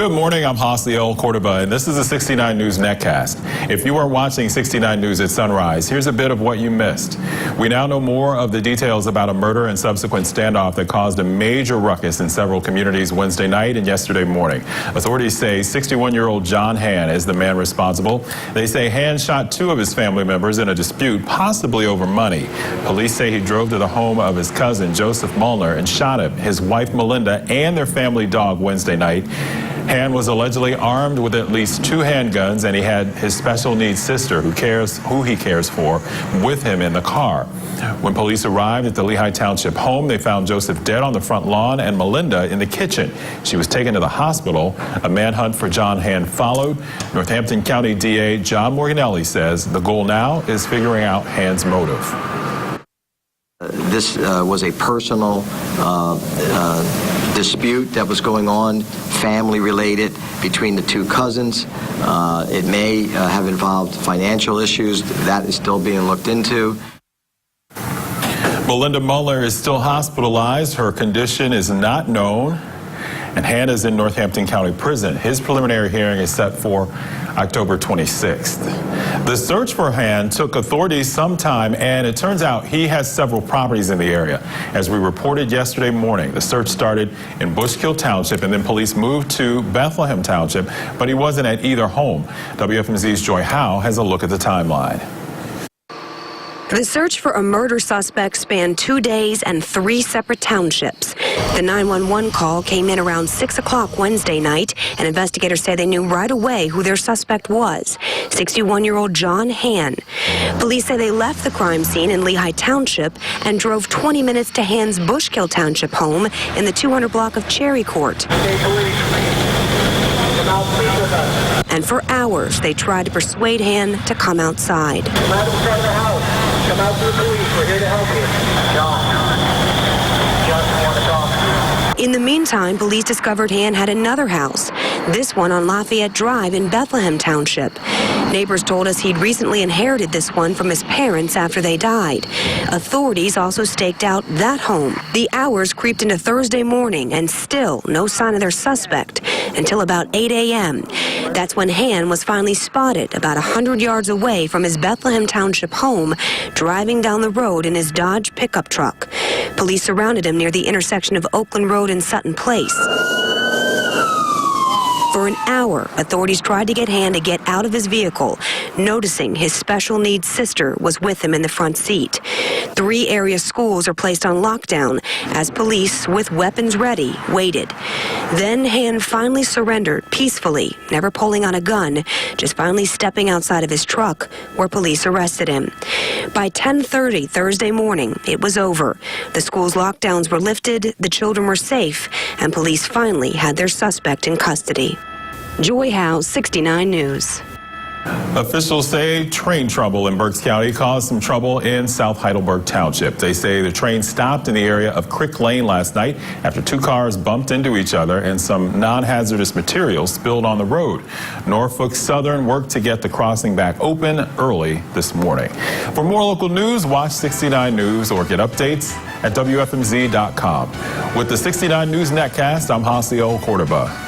Good morning, I'm Hosliel Cordoba, and this is the 69 News Netcast. If you are watching 69 News at sunrise, here's a bit of what you missed. We now know more of the details about a murder and subsequent standoff that caused a major ruckus in several communities Wednesday night and yesterday morning. Authorities say 61-year-old John Hann is the man responsible. They say Hann shot two of his family members in a dispute, possibly over money. Police say he drove to the home of his cousin, Joseph Mullner, and shot him, his wife, Melinda, and their family dog Wednesday night. Hann was allegedly armed with at least 2 handguns, and he had his special needs sister, who he cares for, with him in the car. When police arrived at the Lehigh Township home, they found Joseph dead on the front lawn and Melinda in the kitchen. She was taken to the hospital. A manhunt for John Hann followed. Northampton County DA John Morganelli says the goal now is figuring out Hann's motive. This was a personal dispute that was going on, family related, between the two cousins. It may have involved financial issues. That is still being looked into. Melinda Mullner is still hospitalized. Her condition is not known, and Hann is in Northampton County Prison. His preliminary hearing is set for October 26th. The search for Hann took authorities some time, and it turns out he has several properties in the area. As we reported yesterday morning, the search started in Berks Township, and then police moved to Bethlehem Township, but he wasn't at either home. WFMZ's Joy Howe has a look at the timeline. The search for a murder suspect spanned 2 days and 3 separate townships. The 911 call came in around 6 o'clock Wednesday night, and investigators say they knew right away who their suspect was, 61-year-old John Hann. Police say they left the crime scene in Lehigh Township and drove 20 minutes to Hann's Bushkill Township home in the 200 block of Cherry Court. And for hours, they tried to persuade Hann to come outside. Come out to the police. We're here to help you. Just want to talk. In the meantime, police discovered Hann had another house, this one on Lafayette Drive in Bethlehem Township. Neighbors told us he'd recently inherited this one from his parents after they died. Authorities also staked out that home. The hours creeped into Thursday morning, and still no sign of their suspect until about 8 a.m. That's when Hann was finally spotted about 100 yards away from his Bethlehem Township home, driving down the road in his Dodge pickup truck. Police surrounded him near the intersection of Oakland Road and Sutton Place. For an hour, authorities tried to get Hann to get out of his vehicle, noticing his special needs sister was with him in the front seat. 3 area schools are placed on lockdown as police, with weapons ready, waited. Then Hann finally surrendered peacefully, never pulling out a gun, just finally stepping outside of his truck, where police arrested him. By 10:30 Thursday morning, it was over. The school's lockdowns were lifted, the children were safe, and police finally had their suspect in custody. Joy Howe, 69 News. Officials say train trouble in Berks County caused some trouble in South Heidelberg Township. They say the train stopped in the area of Crick Lane last night after 2 cars bumped into each other and some non-hazardous materials spilled on the road. Norfolk Southern worked to get the crossing back open early this morning. For more local news, watch 69 News or get updates at WFMZ.com. With the 69 News Netcast, I'm Hosliel Cordoba.